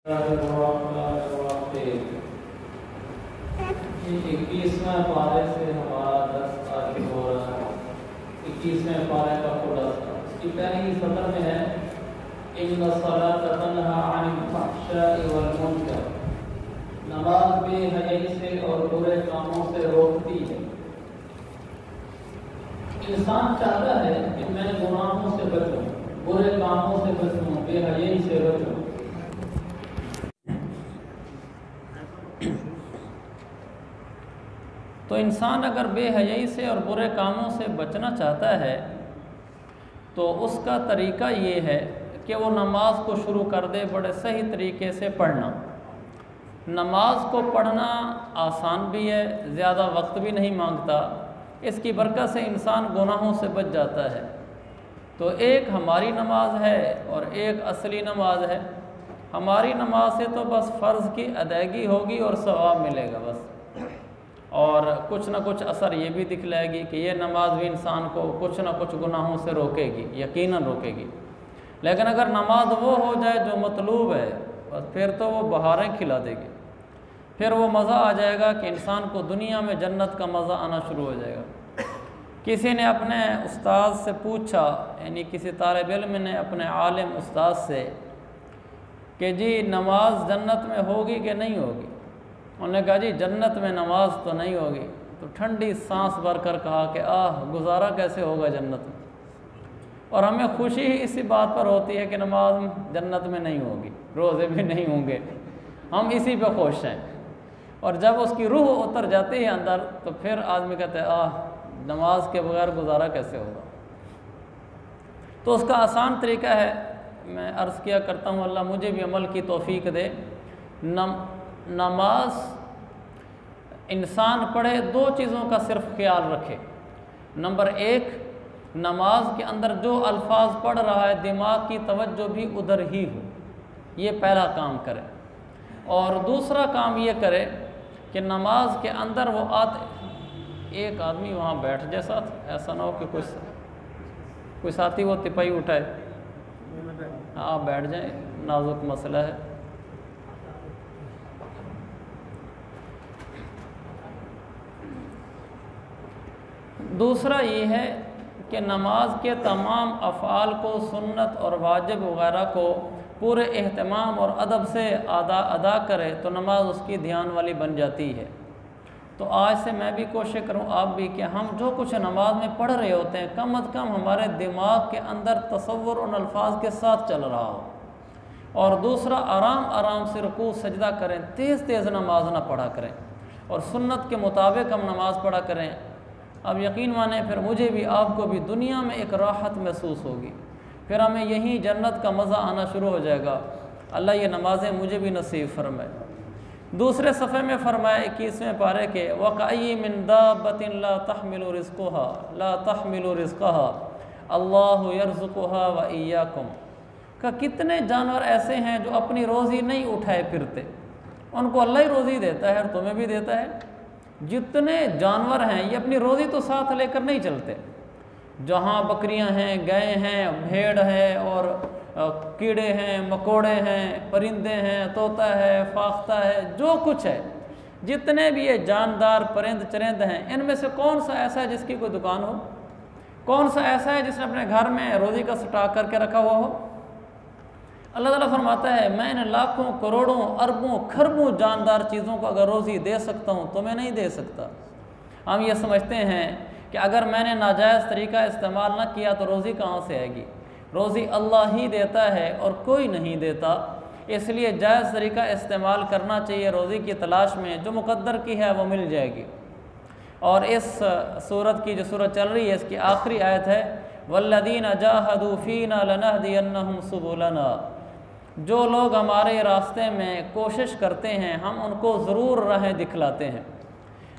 21वें पारे से हमारा दर्स आगे हो रहा है। 21वें पारे का खुलासा इसकी पहली सतर में है, इन्ना सलाता तन्हा अनिल फहशाइ वल मुनकर, नमाज बेहयाई से और बुरे कामों से रोकती है। इंसान चाहता है कि मैं गुनाहों से बचूं, बुरे कामों से बचूं, बेहयाई से बचूं। तो इंसान अगर बेहयाई से और बुरे कामों से बचना चाहता है तो उसका तरीका ये है कि वो नमाज को शुरू कर दे बड़े सही तरीके से पढ़ना। नमाज को पढ़ना आसान भी है, ज़्यादा वक्त भी नहीं मांगता, इसकी बरकत से इंसान गुनाहों से बच जाता है। तो एक हमारी नमाज है और एक असली नमाज है। हमारी नमाज से तो बस फ़र्ज़ की अदायगी होगी और सवाब मिलेगा बस, और कुछ ना कुछ असर ये भी दिखलाएगी कि ये नमाज भी इंसान को कुछ ना कुछ गुनाहों से रोकेगी, यकीनन रोकेगी। लेकिन अगर नमाज वो हो जाए जो मतलूब है, बस फिर तो वो बहारें खिला देगी, फिर वो मज़ा आ जाएगा कि इंसान को दुनिया में जन्नत का मज़ा आना शुरू हो जाएगा। किसी ने अपने उस्ताद से पूछा, यानी किसी तालिब इल्म ने अपने आलिम उस्ताद से कि जी नमाज जन्नत में होगी कि नहीं होगी। उन्होंने कहा जी जन्नत में नमाज तो नहीं होगी। तो ठंडी सांस भरकर कहा कि गुजारा कैसे होगा जन्नत में। और हमें खुशी ही इसी बात पर होती है कि नमाज जन्नत में नहीं होगी, रोज़े भी नहीं होंगे, हम इसी पे खुश हैं। और जब उसकी रूह उतर जाती है अंदर तो फिर आदमी कहते हैं नमाज के बगैर गुजारा कैसे होगा। तो उसका आसान तरीका है, मैं अर्ज़ किया करता हूँ अल्लाह मुझे भी अमल की तौफीक दे। नमाज इंसान पढ़े, दो चीज़ों का सिर्फ ख्याल रखे। नंबर एक, नमाज के अंदर जो अल्फाज पढ़ रहा है दिमाग की तवज्जो भी उधर ही हो, ये पहला काम करे। और दूसरा काम ये करे कि नमाज के अंदर वो एक आदमी वहाँ बैठ जाए साथ, ऐसा ना हो कि कोई साथी वो तिपाही उठाए। आप बैठ जाए, नाजुक मसला है। दूसरा ये है कि नमाज के तमाम अफ़आल को, सुन्नत और वाजिब वगैरह को पूरे एहतमाम और अदब से अदा करे तो नमाज उसकी ध्यान वाली बन जाती है। तो आज से मैं भी कोशिश करूं, आप भी, कि हम जो कुछ नमाज में पढ़ रहे होते हैं कम अज़ कम हमारे दिमाग के अंदर तसव्वुर उन अल्फाज के साथ चल रहा हो। और दूसरा, आराम आराम से रुकू सजदा करें, तेज़ तेज़ नमाज ना पढ़ा करें, और सुन्नत के मुताबिक हम नमाज पढ़ा करें। अब यकीन माने फिर मुझे भी आपको भी दुनिया में एक राहत महसूस होगी, फिर हमें यहीं जन्नत का मज़ा आना शुरू हो जाएगा। अल्लाह ये नमाज़ें मुझे भी नसीब फरमाए। दूसरे सफ़े में फरमाए 21वें पारे के, वक़अय्यिम मिन दाब्बतिन ला तहमिलु रिज़्क़हा अल्लाहु यर्ज़ुक़ुहा व इय्याकुम, का कितने जानवर ऐसे हैं जो अपनी रोज़ी नहीं उठाए फिरते, उनको अल्लाह ही रोज़ी देता है और तुम्हें भी देता है। जितने जानवर हैं ये अपनी रोज़ी तो साथ लेकर नहीं चलते। जहाँ बकरियाँ हैं, गाय हैं, भेड़ है और कीड़े हैं, मकोड़े हैं, परिंदे हैं, तोता है, फाख्ता है, जो कुछ है, जितने भी ये जानदार परिंद चरिंद हैं, इनमें से कौन सा ऐसा है जिसकी कोई दुकान हो? कौन सा ऐसा है जिसने अपने घर में रोज़ी का स्टॉक करके रखा हुआ हो? अल्लाह ताला फरमाता है मैं इन लाखों करोड़ों अरबों खरबों जानदार चीज़ों को अगर रोज़ी दे सकता हूँ तो मैं नहीं दे सकता। हम ये समझते हैं कि अगर मैंने नाजायज़ तरीका इस्तेमाल ना किया तो रोज़ी कहाँ से आएगी। रोज़ी अल्लाह ही देता है और कोई नहीं देता, इसलिए जायज़ तरीका इस्तेमाल करना चाहिए। रोज़ी की तलाश में जो मुक़द्दर की है वो मिल जाएगी। और इस सूरत की जो सूरत चल रही है इसकी आखिरी आयत है, वल्लज़ीना जाहदू फ़ीना लनहदियन्नहुम सुबुलना, जो लोग हमारे रास्ते में कोशिश करते हैं हम उनको ज़रूर राहें दिखलाते हैं।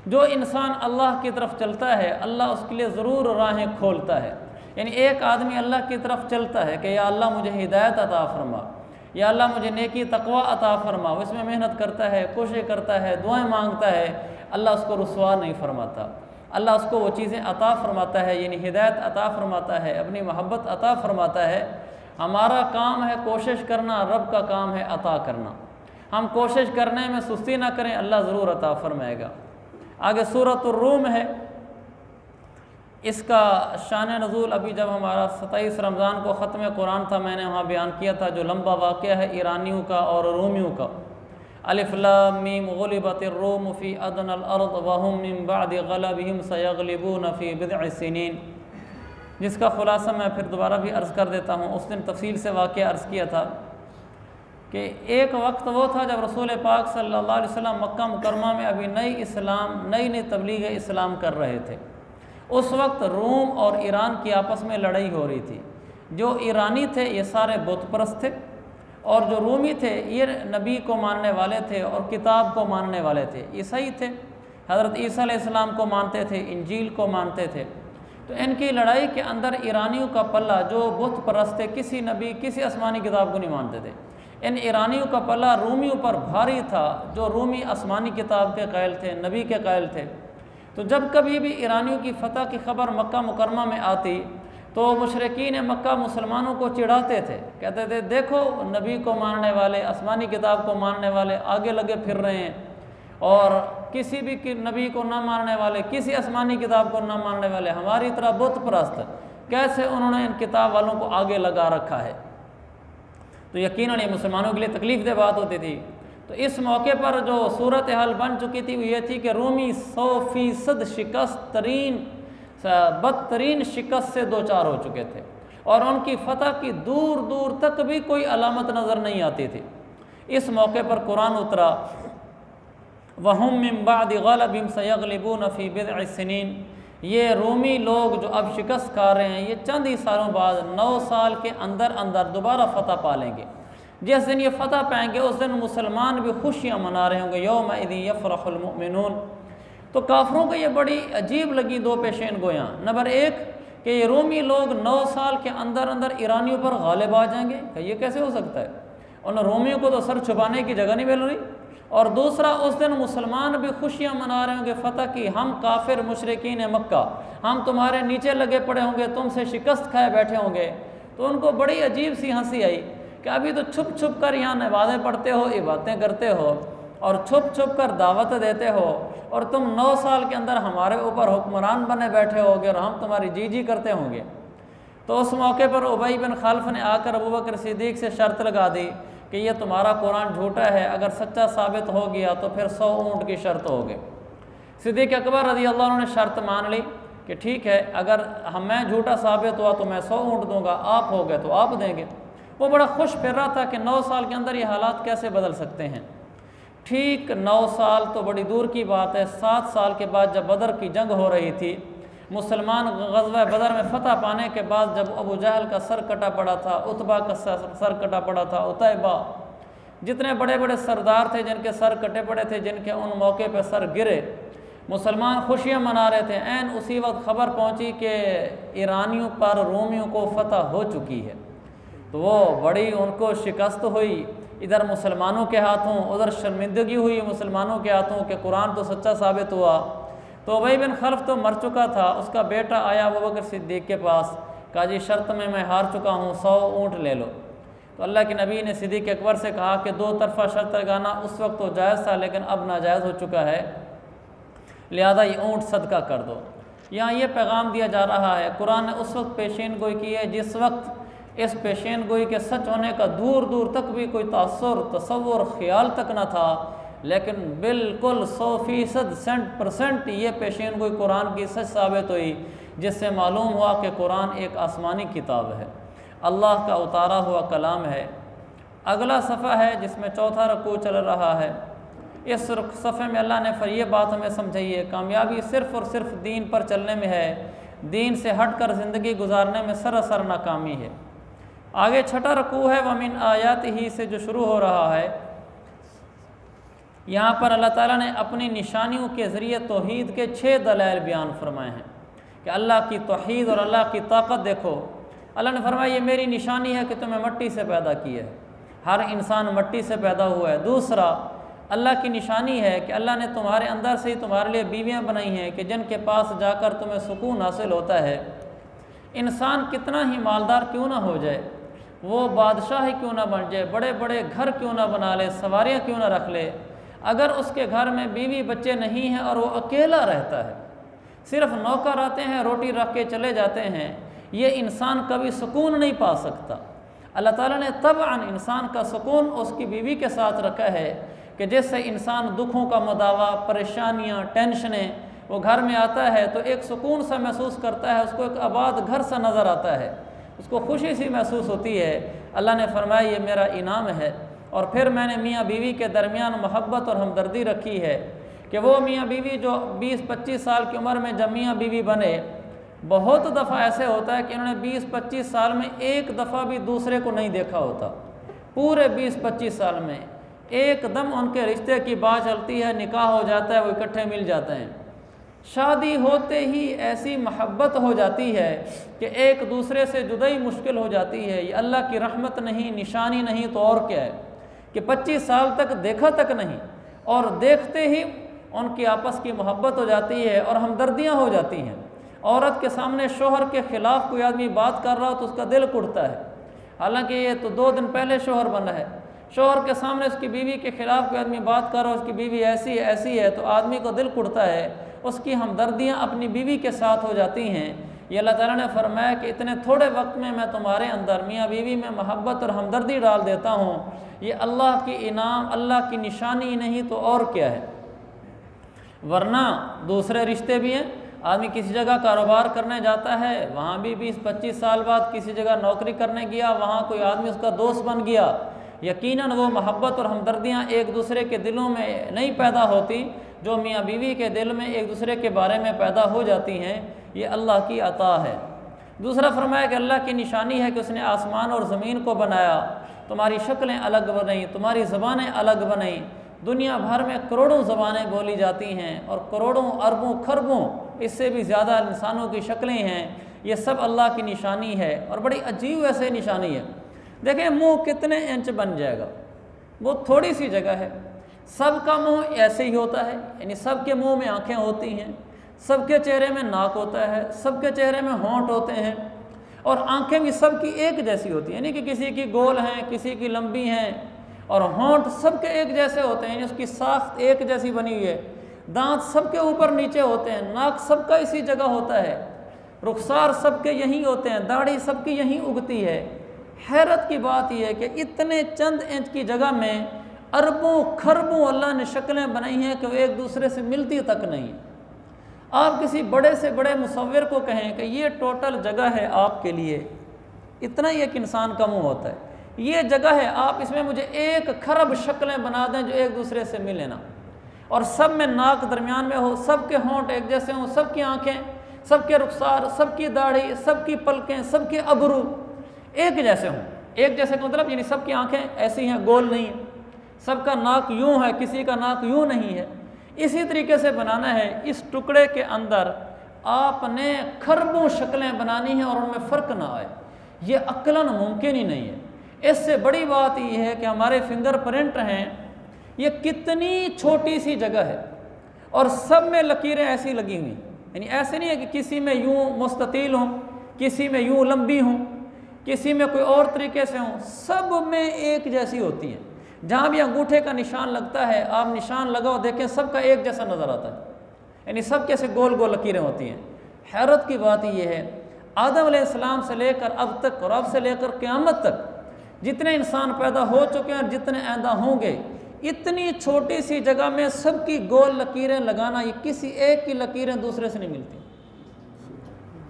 जो इंसान अल्लाह की तरफ चलता है अल्लाह उसके लिए ज़रूर राहें खोलता है। यानी एक आदमी अल्लाह की तरफ चलता है कि या अल्लाह मुझे हिदायत अता फरमा, या अल्लाह मुझे नेकी तकवा अता फरमा, उसमें मेहनत करता है, कोशिश करता है, दुआएं मांगता है, अल्लाह उसको रुसवा नहीं फरमाता, अल्लाह उसको वो चीज़ें अता फरमाता है, यानी हिदायत अता फरमाता है, अपनी मोहब्बत अता फरमाता है। हमारा काम है कोशिश करना, रब का काम है अता करना। हम कोशिश करने में सुस्ती ना करें, अल्लाह ज़रूर अता फरमाएगा। आगे सूरत रूम है, इसका शान नज़ूल अभी जब हमारा 27 रमज़ान को ख़त्म कुरान था, मैंने वहाँ बयान किया था, जो लंबा वाक़या है ईरानियों का और रूमियों का। अलिफ लाम मीम गुलिबतिर रूम फ़ी अदनल अर्द वहुम मिन बअदि गलबिहिम सयग़लिबून फ़ी बिदअ सिनीन, जिसका ख़ुलासा मैं फिर दोबारा भी अर्ज़ कर देता हूँ। उस दिन तफसील से वाक़या अर्ज़ किया था कि एक वक्त वो था जब रसूल पाक सल्लल्लाहु अलैहि वसल्लम मक्का मुकरमा में अभी नई तबलीग इस्लाम कर रहे थे। उस वक्त रूम और ईरान की आपस में लड़ाई हो रही थी। जो ईरानी थे ये सारे बुत परस्त थे, और जो रूमी थे ये नबी को मानने वाले थे और किताब को मानने वाले थे, ईसाई थे, हज़रत ईसा अलैहिस्सलाम को मानते थे, इंजील को मानते थे। तो इनकी लड़ाई के अंदर ईरानियों का पल्ला, जो बुत परस्त थे, किसी नबी किसी आसमानी किताब को नहीं मानते थे, इन ईरानियों का पल्ला रूमियों पर भारी था, जो रूमी आसमानी किताब के कायल थे, नबी के कायल थे। तो जब कभी भी ईरानियों की फ़तह की खबर मक्का मुकरमा में आती तो मुशरिकीन मक्का मुसलमानों को चिढ़ाते थे, कहते थे देखो नबी को मानने वाले, आसमानी किताब को मानने वाले आगे लगे फिर रहे हैं, और किसी भी नबी को ना मानने वाले, किसी आसमानी किताब को ना मानने वाले, हमारी तरह बुत परस्त, कैसे उन्होंने इन किताब वालों को आगे लगा रखा है। तो यकीनन ये मुसलमानों के लिए तकलीफ़ दे बात होती थी। तो इस मौके पर जो सूरत हाल बन चुकी थी वो ये थी कि रूमी 100% बदतरीन शिकस्त से दो चार हो चुके थे, और उनकी फ़तह की दूर दूर तक भी कोई अलामत नज़र नहीं आती थी। इस मौके पर कुरान उतरा, वहुम मिन बअदि गलबिहिम सयग़लिबून फ़ी बिदअ सिनीन, ये रूमी लोग जो अब शिकस्त खा रहे हैं, ये चंद ही सालों बाद 9 साल के अंदर अंदर दोबारा फ़तह पा लेंगे। जिस दिन ये फ़तह पाएंगे उस दिन मुसलमान भी खुशियाँ मना रहे होंगे, यौमइज़ यफ़रहुल मुमिनून। तो काफरों को ये बड़ी अजीब लगी दो पेशेन गोयाँ। नंबर एक कि ये रोमी लोग 9 साल के अंदर अंदर ईरानियों पर गालिब आ जाएंगे, ये कैसे हो सकता है, उन रोमियों को तो सर छुपाने की जगह नहीं मिल रही। और दूसरा, उस दिन मुसलमान भी खुशियाँ मना रहे होंगे फ़तह की, हम काफिर मुशरिकीन मक्का, हम तुम्हारे नीचे लगे पड़े होंगे, तुमसे शिकस्त खाए बैठे होंगे। तो उनको बड़ी अजीब सी हंसी आई कि अभी तो छुप छुप कर यहाँ नमाज़ें पढ़ते हो, इबादतें करते हो, और छुप छुप कर दावत देते हो, और तुम 9 साल के अंदर हमारे ऊपर हुक्मरान बने बैठे होगे और हम तुम्हारी जी जी करते होंगे। तो उस मौके पर उबई बिन खालिफ ने आकर अबू बकर सिद्दीक़ से शर्त लगा दी कि ये तुम्हारा कुरान झूठा है, अगर सच्चा साबित हो गया तो फिर 100 ऊँट की शर्त होगी। सिद्दीक़ अकबर रज़ी अल्लाह अन्हु ने शर्त मान ली कि ठीक है, अगर मैं झूठा साबित हुआ तो मैं 100 ऊँट दूंगा, आप हो गए तो आप देंगे। वो बड़ा खुश फिर रहा था कि 9 साल के अंदर ये हालात कैसे बदल सकते हैं। ठीक 9 साल तो बड़ी दूर की बात है, 7 साल के बाद जब बदर की जंग हो रही थी, मुसलमान ग़ज़वा बदर में फ़तह पाने के बाद जब अबू जहल का सर कटा पड़ा था, उतबा का सर कटा पड़ा था, उतैबा, जितने बड़े बड़े सरदार थे जिनके सर कटे पड़े थे, जिनके उन मौके पर सर गिरे, मुसलमान खुशियाँ मना रहे थे। ऐन उसी वक्त ख़बर पहुँची कि ईरानियों पर रोमियों को फ़तह हो चुकी है। तो वो बड़ी उनको शिकस्त हुई, इधर मुसलमानों के हाथों, उधर शर्मिंदगी हुई मुसलमानों के हाथों कि कुरान तो सच्चा साबित हुआ। तो उबई बिन खल्फ तो मर चुका था, उसका बेटा आया अबू बकर सिद्दीक़ के पास, कहा जी शर्त में मैं हार चुका हूँ, 100 ऊँट ले लो। तो अल्लाह के नबी ने सिद्दीक़ अकबर से कहा कि 2 तरफ़ा शर्त लगाना उस वक्त तो जायज़ था, लेकिन अब नाजायज़ हो चुका है, लिहाजा ये ऊँट सदका कर दो। यहाँ ये पैगाम दिया जा रहा है, कुरान ने उस वक्त पेशेन गोई की है जिस वक्त इस पेशेन गोई के सच होने का दूर दूर तक भी कोई तासुर, तसव्वुर, ख्याल तक न था, लेकिन बिल्कुल 100% ये पेशेन गोई कुरान की सच साबित हुई, जिससे मालूम हुआ कि कुरान एक आसमानी किताब है, अल्लाह का उतारा हुआ कलाम है। अगला सफ़ा है जिसमें 4था रकू चल रहा है। इस सफ़े में अल्लाह ने ये बात हमें समझाई है, कामयाबी सिर्फ़ और सिर्फ दीन पर चलने में है, दीन से हट कर ज़िंदगी गुजारने में सरासर नाकामी है। आगे 6ठा रकू है, वमिन आयात ही से जो शुरू हो रहा है। यहाँ पर अल्लाह ताला ने अपनी निशानियों के ज़रिए तौहीद के 6 दलाइल बयान फरमाए हैं कि अल्लाह की तौहीद और अल्लाह की ताकत देखो। अल्लाह ने फरमाया ये मेरी निशानी है कि तुम्हें मट्टी से पैदा किया है, हर इंसान मट्टी से पैदा हुआ है। दूसरा, अल्लाह की निशानी है कि अल्लाह ने तुम्हारे अंदर से ही तुम्हारे लिए बीवियाँ बनाई हैं कि जिनके पास जाकर तुम्हें सुकून हासिल होता है। इंसान कितना ही मालदार क्यों ना हो जाए, वो बादशाह ही क्यों ना बन जाए, बड़े बड़े घर क्यों ना बना ले, सवारियाँ क्यों ना रख ले, अगर उसके घर में बीवी बच्चे नहीं हैं और वो अकेला रहता है, सिर्फ नौकर आते हैं रोटी रख के चले जाते हैं, ये इंसान कभी सुकून नहीं पा सकता। अल्लाह ताला ने तबअन इंसान का सुकून उसकी बीवी के साथ रखा है कि जिससे इंसान दुखों का मुदावा, परेशानियाँ, टेंशनें, वो घर में आता है तो एक सुकून सा महसूस करता है, उसको एक आबाद घर सा नज़र आता है, उसको खुशी सी महसूस होती है। अल्लाह ने फरमाया ये मेरा इनाम है। और फिर मैंने मियाँ बीवी के दरमियान मोहब्बत और हमदर्दी रखी है कि वो मियाँ बीवी जो 20-25 साल की उम्र में जब मियाँ बीवी बने, बहुत दफ़ा ऐसे होता है कि इन्होंने 20-25 साल में एक दफ़ा भी दूसरे को नहीं देखा होता। पूरे 20-25 साल में एकदम उनके रिश्ते की बात चलती है, निकाह हो जाता है, वो इकट्ठे मिल जाते हैं। शादी होते ही ऐसी मोहब्बत हो जाती है कि एक दूसरे से जुदाई मुश्किल हो जाती है। ये अल्लाह की रहमत नहीं, निशानी नहीं तो और क्या है कि 25 साल तक देखा तक नहीं और देखते ही उनकी आपस की मोहब्बत हो जाती है और हमदर्दियाँ हो जाती हैं। औरत के सामने शोहर के ख़िलाफ़ कोई आदमी बात कर रहा हो तो उसका दिल कुड़ता है, हालांकि ये तो 2 दिन पहले शोहर बना है। शोहर के सामने उसकी बीवी के ख़िलाफ़ कोई आदमी बात कर रहा हो, उसकी बीवी ऐसी है तो आदमी को दिल कुड़ता है, उसकी हमदर्दियाँ अपनी बीवी के साथ हो जाती हैं। ये अल्लाह ताला ने फरमाया कि इतने थोड़े वक्त में मैं तुम्हारे अंदर मियाँ बीवी में मोहब्बत और हमदर्दी डाल देता हूँ। ये अल्लाह की इनाम, अल्लाह की निशानी नहीं तो और क्या है। वरना दूसरे रिश्ते भी हैं, आदमी किसी जगह कारोबार करने जाता है, वहाँ भी 20-25 साल बाद किसी जगह नौकरी करने गया, वहाँ कोई आदमी उसका दोस्त बन गया, यकीनन वो मोहब्बत और हमदर्दियाँ एक दूसरे के दिलों में नहीं पैदा होती जो मियाँ बीवी के दिल में एक दूसरे के बारे में पैदा हो जाती हैं। ये अल्लाह की अता है। दूसरा फरमाया कि अल्लाह की निशानी है कि उसने आसमान और ज़मीन को बनाया, तुम्हारी शक्लें अलग बनाई, तुम्हारी ज़बानें अलग बनाई। दुनिया भर में करोड़ों ज़बानें बोली जाती हैं और करोड़ों अरबों खरबों इससे भी ज़्यादा इंसानों की शक्लें हैं। ये सब अल्लाह की निशानी है और बड़ी अजीब वैसे निशानी है। देखें मुंह कितने इंच बन जाएगा, वो थोड़ी सी जगह है। सबका मुंह ऐसे ही होता है, यानी सबके मुंह में आंखें होती हैं, सबके चेहरे में नाक होता है, सबके चेहरे में होंठ होते हैं और आंखें भी सबकी एक जैसी होती हैं, यानी कि किसी की गोल हैं, किसी की लंबी हैं, और होंठ सबके एक जैसे होते हैं, यानी उसकी साख्त एक जैसी बनी हुई है। दांत सबके ऊपर नीचे होते हैं, नाक सबका इसी जगह होता है, रुखसार सबके यहीं होते हैं, दाढ़ी सबकी यहीं उगती है। हैरत की बात यह है कि इतने चंद इंच की जगह में अरबों खरबों अल्लाह ने शक्लें बनाई हैं कि वो एक दूसरे से मिलती तक नहीं। आप किसी बड़े से बड़े मुसव्विर को कहें कि ये टोटल जगह है आपके लिए, इतना ही एक इंसान का मुँह होता है, ये जगह है, आप इसमें मुझे 1 खरब शक्लें बना दें जो एक दूसरे से मिले ना, और सब में नाक दरमियान में हो, सबके होंठ एक जैसे हों, सबकी आँखें, सबके रुखसार, सबकी दाढ़ी, सबकी पलकें, सबके अबरू एक जैसे हों। एक जैसे का मतलब यानी सबकी आँखें ऐसी हैं, गोल नहीं है, सबका नाक यूँ है, किसी का नाक यूँ नहीं है। इसी तरीके से बनाना है। इस टुकड़े के अंदर आपने खरबों शक्लें बनानी हैं और उनमें फ़र्क ना आए, ये अक्लन मुमकिन ही नहीं है। इससे बड़ी बात यह है कि हमारे फिंगरप्रिंट हैं, ये कितनी छोटी सी जगह है और सब में लकीरें ऐसी लगी हुई, यानी ऐसे नहीं है कि किसी में यूँ मुस्ततील हों, किसी में यूँ लंबी हों, किसी में कोई और तरीके से हों, सब में एक जैसी होती है। जहाँ भी अंगूठे का निशान लगता है, आप निशान लगाओ देखें सबका एक जैसा नज़र आता है, यानी सब कैसे गोल गोल लकीरें होती हैं। हैरत की बात यह है, आदम अलैहिस्सलाम से लेकर अब तक और अब से लेकर क़यामत तक जितने इंसान पैदा हो चुके हैं और जितने आइंदा होंगे, इतनी छोटी सी जगह में सबकी गोल लकीरें लगाना, ये किसी एक की लकीरें दूसरे से नहीं मिलती।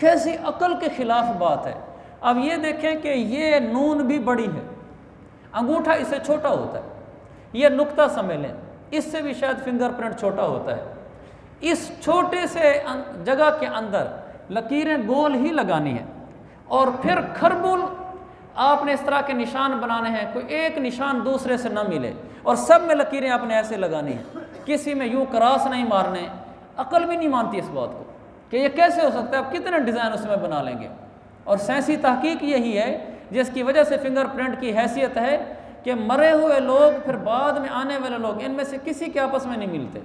कैसी अकल के ख़िलाफ़ बात है। अब ये देखें कि ये नून भी बड़ी है, अंगूठा इससे छोटा होता है, ये नुक्ता समझ लें, इससे भी शायद फिंगरप्रिंट छोटा होता है। इस छोटे से जगह के अंदर लकीरें गोल ही लगानी है और फिर खरबुल आपने इस तरह के निशान बनाने हैं, कोई एक निशान दूसरे से न मिले और सब में लकीरें आपने ऐसे लगानी है, किसी में यूँ क्रॉस नहीं मारने। अकल भी नहीं मानती इस बात को कि ये कैसे हो सकता है, आप कितने डिज़ाइन उसमें बना लेंगे। और साइंसी तहकीक यही है जिसकी वजह से फिंगरप्रिंट की हैसियत है कि मरे हुए लोग फिर बाद में आने वाले लोग इनमें से किसी के आपस में नहीं मिलते।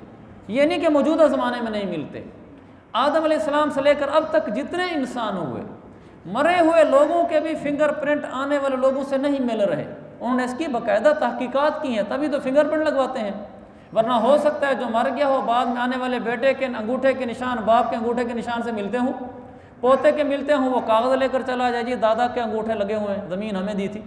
ये नहीं कि मौजूदा ज़माने में नहीं मिलते, आदम अलैहिस्सलाम से लेकर अब तक जितने इंसान हुए मरे हुए लोगों के भी फिंगरप्रिंट आने वाले लोगों से नहीं मिल रहे। उन्होंने इसकी बाकायदा तहकीकात की हैं, तभी तो फिंगरप्रिंट लगवाते हैं। वरना हो सकता है जो मर गया हो बाद में आने वाले बेटे के अंगूठे के निशान, बाप के अंगूठे के निशान से मिलते हों, पोते के मिलते हों, वो कागज़ लेकर चला जाए जी दादा के अंगूठे लगे हुए हैं, ज़मीन हमें दी थी।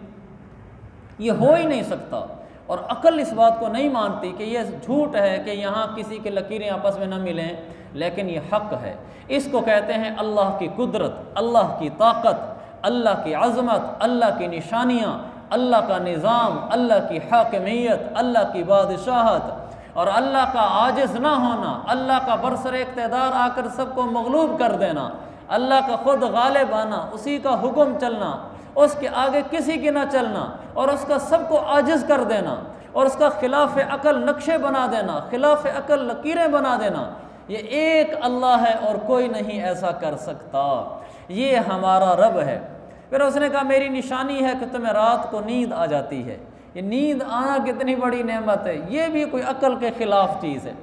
ये हो ही नहीं सकता। और अक्ल इस बात को नहीं मानती कि ये झूठ है कि यहाँ किसी के लकीरें आपस में न मिलें, लेकिन ये हक़ है। इसको कहते हैं अल्लाह की कुदरत, अल्लाह की ताकत, अल्लाह की अज़मत, अल्लाह की निशानियाँ, अल्लाह का निज़ाम, अल्लाह की हाकिमियत, अल्लाह की बादशाहत और अल्लाह का आजिज़ ना होना, अल्लाह का बरसर इक़्तिदार आकर सबको मग़लूब कर देना, अल्लाह का ख़ुद गालिब आना, उसी का हुक्म चलना, उसके आगे किसी की ना चलना और उसका सबको आजिज़ कर देना और उसका खिलाफ अकल नक्शे बना देना, खिलाफ अकल लकीरें बना देना, ये एक अल्लाह है और कोई नहीं ऐसा कर सकता। ये हमारा रब है। फिर उसने कहा मेरी निशानी है कि तुम्हें रात को नींद आ जाती है। ये नींद आना कितनी बड़ी नेमत है, ये भी कोई अकल के ख़िलाफ़ चीज़ है।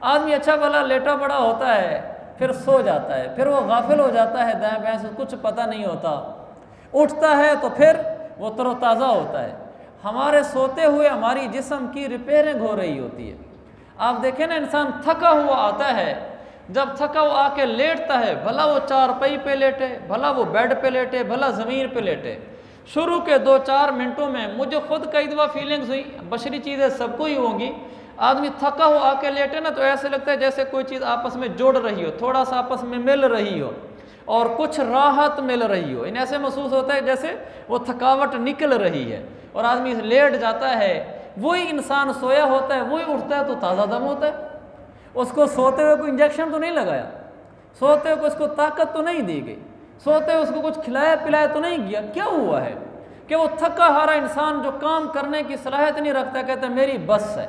आदमी अच्छा भला लेटा पड़ा होता है, फिर सो जाता है, फिर वो गाफिल हो जाता है, दाएं बाएं से कुछ पता नहीं होता, उठता है तो फिर वो तरोताज़ा होता है। हमारे सोते हुए हमारी जिस्म की रिपेयरिंग हो रही होती है। आप देखें ना, इंसान थका हुआ आता है, जब थका हुआ आके लेटता है, भला वो चारपाई पे लेटे, भला वो बेड पे लेटे, भला ज़मीन पे लेटे, शुरू के 2-4 मिनटों में मुझे खुद कई दफ़ा फीलिंग्स हुई, बशरी चीज़ें सबको ही होंगी, आदमी थका हुआ आके लेटे ना तो ऐसे लगता है जैसे कोई चीज़ आपस में जुड़ रही हो, थोड़ा सा आपस में मिल रही हो और कुछ राहत मिल रही हो। इन ऐसे महसूस होता है जैसे वो थकावट निकल रही है और आदमी लेट जाता है। वही इंसान सोया होता है, वही उठता है तो ताज़ा दम होता है। उसको सोते हुए कोई इंजेक्शन तो नहीं लगाया, सोते हुए उसको ताकत तो नहीं दी गई, सोते हुए उसको कुछ खिलाया पिलाया तो नहीं गया। क्या हुआ है कि वो थका हारा इंसान जो काम करने की सलाहियत नहीं रखता, कहता है मेरी बस है,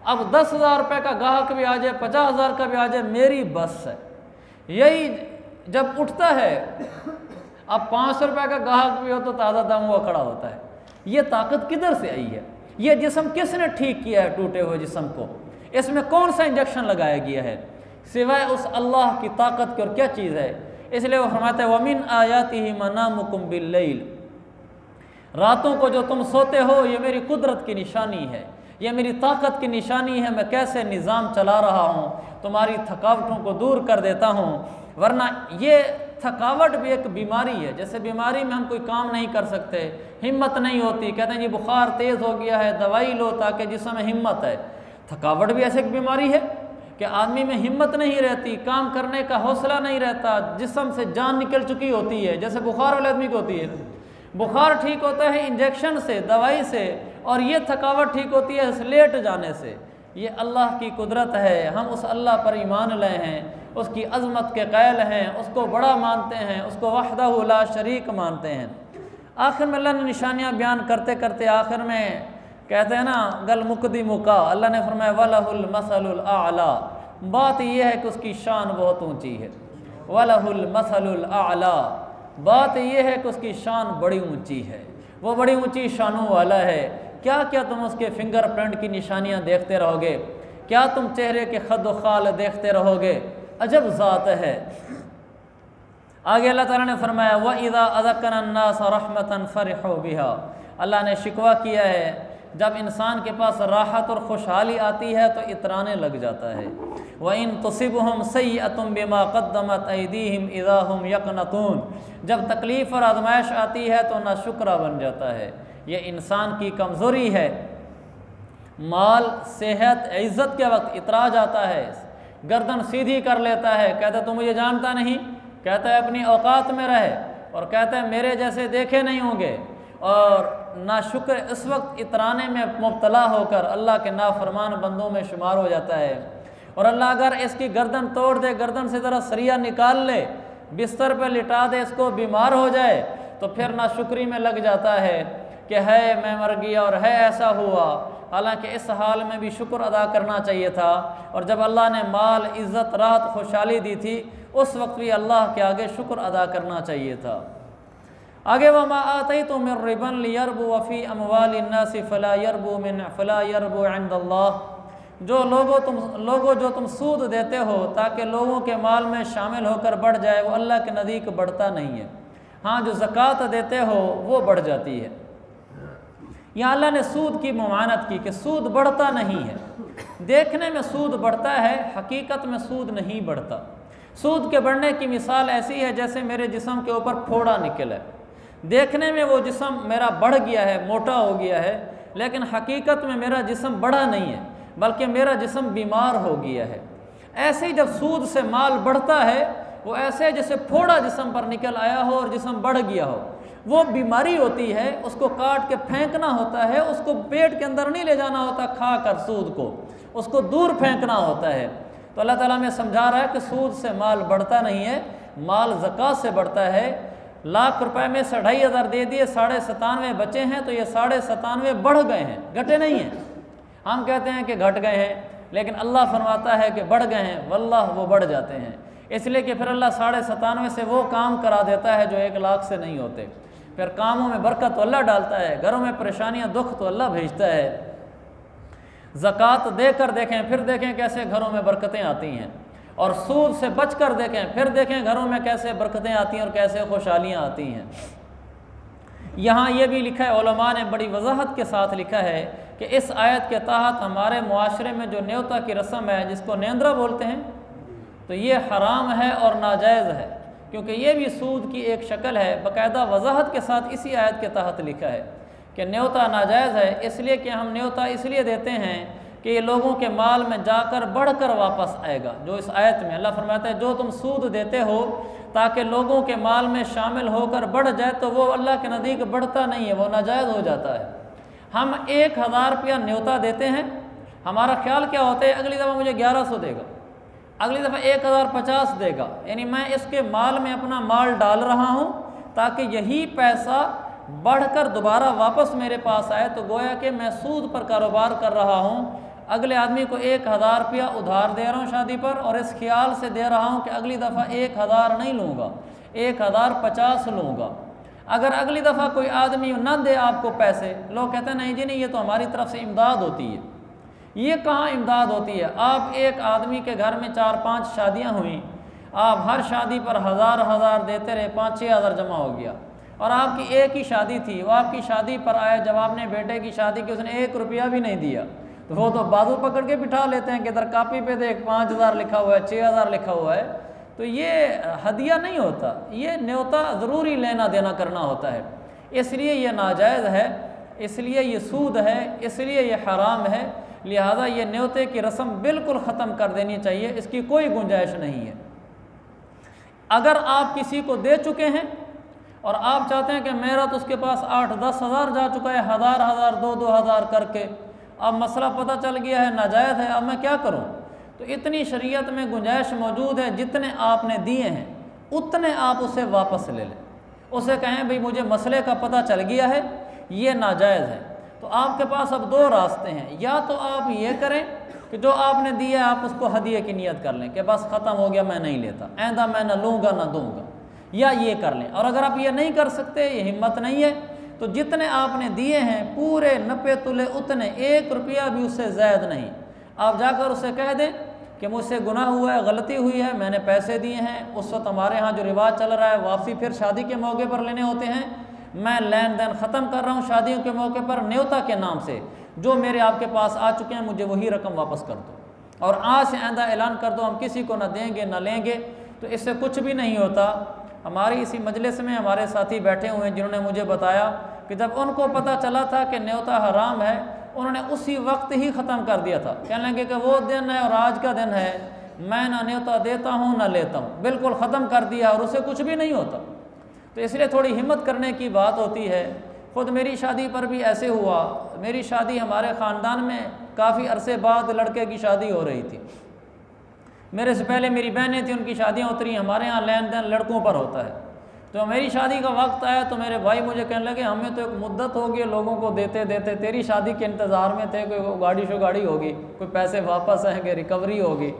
अब 10,000 रुपये का ग्राहक भी आ जाए, 50,000 का भी आ जाए, मेरी बस है। यही जब उठता है, अब 500 रुपये का ग्राहक भी हो तो ताज़ा दम हुआ खड़ा होता है। ये ताकत किधर से आई है? ये जिस्म किसने ठीक किया है टूटे हुए जिस्म को? इसमें कौन सा इंजेक्शन लगाया गया है सिवाय उस अल्लाह की ताकत के? और क्या चीज़ है? इसलिए वो फरमाते हैं वमिन आयातिही मनामुकुम बिल्लैल, रातों को जो तुम सोते हो ये मेरी कुदरत की निशानी है, ये मेरी ताकत की निशानी है। मैं कैसे निज़ाम चला रहा हूँ, तुम्हारी थकावटों को दूर कर देता हूँ। वरना ये थकावट भी एक बीमारी है। जैसे बीमारी में हम कोई काम नहीं कर सकते, हिम्मत नहीं होती, कहते हैं जी बुखार तेज़ हो गया है, दवाई लो ताकि जिस्म में हिम्मत है। थकावट भी ऐसी एक बीमारी है कि आदमी में हिम्मत नहीं रहती, काम करने का हौसला नहीं रहता, जिस्म से जान निकल चुकी होती है, जैसे बुखार वाले आदमी को होती है। बुखार ठीक होता है इंजेक्शन से, दवाई से, और ये थकावट ठीक होती है लेट जाने से। ये अल्लाह की कुदरत है। हम उस अल्लाह पर ईमान लाए हैं, उसकी अज़मत के क़ैल हैं, उसको बड़ा मानते हैं, उसको वहदहु ला शरीक मानते हैं। आखिर में अल्लाह ने निशानियाँ बयान करते करते आखिर में कहते हैं ना गल मुकदी मुका, अल्लाह ने फरमाया वलहुल मसलुल आला। बात यह है कि उसकी शान बहुत ऊँची है। वलहुल मसलुल आला, बात यह है कि उसकी शान बड़ी ऊँची है, वो बड़ी ऊँची शानों वाला है। क्या क्या तुम उसके फिंगरप्रिंट की निशानियाँ देखते रहोगे? क्या तुम चेहरे के खद व खाल देखते रहोगे? अजब ज़ात है। आगे अल्लाह ताला ने फरमाया व इज़ा अज़क़ना अन्नास रहमतन फ़रिहू बिहा, अल्लाह ने शिकवा किया है जब इंसान के पास राहत और खुशहाली आती है तो इतराने लग जाता है। व इन तुसिबहुम सय्यअतुम बिमा क़द्दमत अयदीहिम इज़ा हुम यक़नतून, जब तकलीफ़ और आजमाइश आती है तो नाशुक्रा बन जाता है। ये इंसान की कमज़ोरी है। माल, सेहत, इज़्ज़त के वक्त इतरा जाता है, गर्दन सीधी कर लेता है, कहता है तू मुझे जानता नहीं, कहता है अपनी औकात में रहे, और कहता है मेरे जैसे देखे नहीं होंगे। और नाशुक्र इस वक्त इतराने में मुब्तला होकर अल्लाह के नाफरमान बंदों में शुमार हो जाता है। और अल्लाह अगर इसकी गर्दन तोड़ दे, गर्दन से ज़रा सरिया निकाल ले, बिस्तर पर लिटा दे, इसको बीमार हो जाए, तो फिर नाशुक्री में लग जाता है कि है मैं मर गया और है ऐसा हुआ। हालांकि इस हाल में भी शुक्र अदा करना चाहिए था। और जब अल्लाह ने माल, इज़्ज़त, राहत, खुशहाली दी थी, उस वक्त भी अल्लाह के आगे शुक्र अदा करना चाहिए था। आगे वमा आतैतुम मिन रिबन लियरबु वफ़ी अमवालिन नास फला यरबु इंदल्लाह, जो लोगों तुम सूद देते हो ताकि लोगों के माल में शामिल होकर बढ़ जाए, वो अल्लाह के नज़दीक बढ़ता नहीं है। हाँ, जो ज़कात देते हो वो बढ़ जाती है। यहाँ अल्लाह ने सूद की मुआनत की कि सूद बढ़ता नहीं है। देखने में सूद बढ़ता है, हकीकत में सूद नहीं बढ़ता। सूद के बढ़ने की मिसाल ऐसी है जैसे मेरे जिस्म के ऊपर फोड़ा निकला है। देखने में वो जिस्म मेरा बढ़ गया है, मोटा हो गया है, लेकिन हकीकत में मेरा जिस्म बढ़ा नहीं है, बल्कि मेरा जिस्म बीमार हो गया है। ऐसे ही जब सूद से माल बढ़ता है, वो ऐसे जैसे फोड़ा जिस्म पर निकल आया हो और जिस्म बढ़ गया हो। वो बीमारी होती है, उसको काट के फेंकना होता है, उसको पेट के अंदर नहीं ले जाना होता खा कर सूद को, उसको दूर फेंकना होता है। तो अल्लाह ताला में समझा रहा है कि सूद से माल बढ़ता नहीं है, माल ज़कात से बढ़ता है। लाख रुपए में 2,500 दे दिए, 97.5 बचे हैं, तो ये 97.5 बढ़ गए हैं, घटे नहीं हैं। हम कहते हैं कि घट गए हैं, लेकिन अल्लाह फरमाता है कि बढ़ गए हैं। वल्लाह वो बढ़ जाते हैं, इसलिए कि फिर अल्लाह 97.5 से वो काम करा देता है जो 1 लाख से नहीं होते। फिर कामों में बरकत तो अल्लाह डालता है, घरों में परेशानियां दुख तो अल्लाह भेजता है। ज़कात देकर देखें, फिर देखें कैसे घरों में बरकतें आती हैं, और सूद से बच कर देखें, फिर देखें घरों में कैसे बरकतें आती हैं और कैसे खुशहालियाँ आती हैं। यहाँ ये भी लिखा है, उलमा ने बड़ी वजाहत के साथ लिखा है कि इस आयत के तहत हमारे मुआशरे में जो न्योता की रस्म है, जिसको नेंद्रा बोलते हैं, तो ये हराम है और नाजायज़ है, क्योंकि ये भी सूद की एक शक्ल है। बाकायदा वजाहत के साथ इसी आयत के तहत लिखा है कि न्योता नाजायज़ है, इसलिए कि हम न्योता इसलिए देते हैं कि ये लोगों के माल में जाकर बढ़कर वापस आएगा। जो इस आयत में अल्लाह फरमाता है, जो तुम सूद देते हो ताकि लोगों के माल में शामिल होकर बढ़ जाए, तो वो अल्लाह के नज़दीक बढ़ता नहीं है, वो नाजायज़ हो जाता है। हम 1,000 रुपया न्योता देते हैं, हमारा ख्याल क्या होता है, अगली दफ़ा मुझे 1,100 देगा, अगली दफ़ा 1,050 देगा, यानी मैं इसके माल में अपना माल डाल रहा हूँ ताकि यही पैसा बढ़कर दोबारा वापस मेरे पास आए। तो गोया कि मैं सूद पर कारोबार कर रहा हूँ, अगले आदमी को 1,000 रुपया उधार दे रहा हूँ शादी पर, और इस ख्याल से दे रहा हूँ कि अगली दफ़ा 1,000 नहीं लूँगा, 1,050 लूँगा। अगर अगली दफ़ा कोई आदमी न दे आपको पैसे, लोग कहते हैं नहीं जी नहीं, ये तो हमारी तरफ से इमदाद होती है। ये कहाँ इमदाद होती है? आप एक आदमी के घर में 4-5 शादियाँ हुई, आप हर शादी पर 1,000 देते रहे, 5-6 हज़ार जमा हो गया, और आपकी एक ही शादी थी। वो आपकी शादी पर आया, जब आपने बेटे की शादी की, उसने 1 रुपया भी नहीं दिया, तो वो तो बाजू पकड़ के बिठा लेते हैं कि इधर कापी पे देख 5,000 लिखा हुआ है, 6,000 लिखा हुआ है। तो ये हदिया नहीं होता, ये न्योता ज़रूरी लेना देना करना होता है, इसलिए ये नाजायज़ है, इसलिए ये सूद है, इसलिए ये हराम है। लिहाजा ये न्योते की रस्म बिल्कुल ख़त्म कर देनी चाहिए, इसकी कोई गुंजाइश नहीं है। अगर आप किसी को दे चुके हैं और आप चाहते हैं कि मेरा तो उसके पास 8-10 हज़ार जा चुका है, 1,000 2-2 हज़ार करके, अब मसला पता चल गया है नाजायज़ है, अब मैं क्या करूं? तो इतनी शरीयत में गुंजाइश मौजूद है, जितने आपने दिए हैं उतने आप उसे वापस ले लें। उसे कहें भाई मुझे मसले का पता चल गया है, ये नाजायज़ है। तो आपके पास अब 2 रास्ते हैं, या तो आप ये करें कि जो आपने दिया आप उसको हदिये की नियत कर लें कि बस ख़त्म हो गया, मैं नहीं लेता, आइंदा मैं न लूँगा न दूँगा, या ये कर लें। और अगर आप ये नहीं कर सकते, ये हिम्मत नहीं है, तो जितने आपने दिए हैं पूरे 90 तुले उतने, 1 रुपया भी उससे ज़ायद नहीं। आप जाकर उसे कह दें कि मुझसे गुनाह हुआ है, गलती हुई है, मैंने पैसे दिए हैं। उस वक्त हमारे यहाँ जो रिवाज चल रहा है, वापसी फिर शादी के मौके पर लेने होते हैं, मैं लेन देन ख़त्म कर रहा हूँ शादियों के मौके पर न्योता के नाम से, जो मेरे आपके पास आ चुके हैं मुझे वही रकम वापस कर दो, और आज से आइंदा ऐलान कर दो हम किसी को न देंगे न लेंगे। तो इससे कुछ भी नहीं होता। हमारी इसी मजलिस में हमारे साथी बैठे हुए हैं जिन्होंने मुझे बताया कि जब उनको पता चला था कि न्योता हराम है, उन्होंने उसी वक्त ही ख़त्म कर दिया था। कहने लगे कि वो दिन है और आज का दिन है, मैं ना न्योता देता हूँ ना लेता हूँ, बिल्कुल ख़त्म कर दिया, और उसे कुछ भी नहीं होता। तो इसलिए थोड़ी हिम्मत करने की बात होती है। ख़ुद मेरी शादी पर भी ऐसे हुआ। मेरी शादी हमारे ख़ानदान में काफ़ी अरसे बाद लड़के की शादी हो रही थी। मेरे से पहले मेरी बहनें थी, उनकी शादियाँ उतरी। हमारे यहाँ लेन देन लड़कों पर होता है। तो मेरी शादी का वक्त आया तो मेरे भाई मुझे कहने लगे हमें तो एक मुद्दत हो गई लोगों को देते देते, तेरी शादी के इंतज़ार में थे, कोई गाड़ी होगी, कोई पैसे वापस आएंगे, रिकवरी होगी।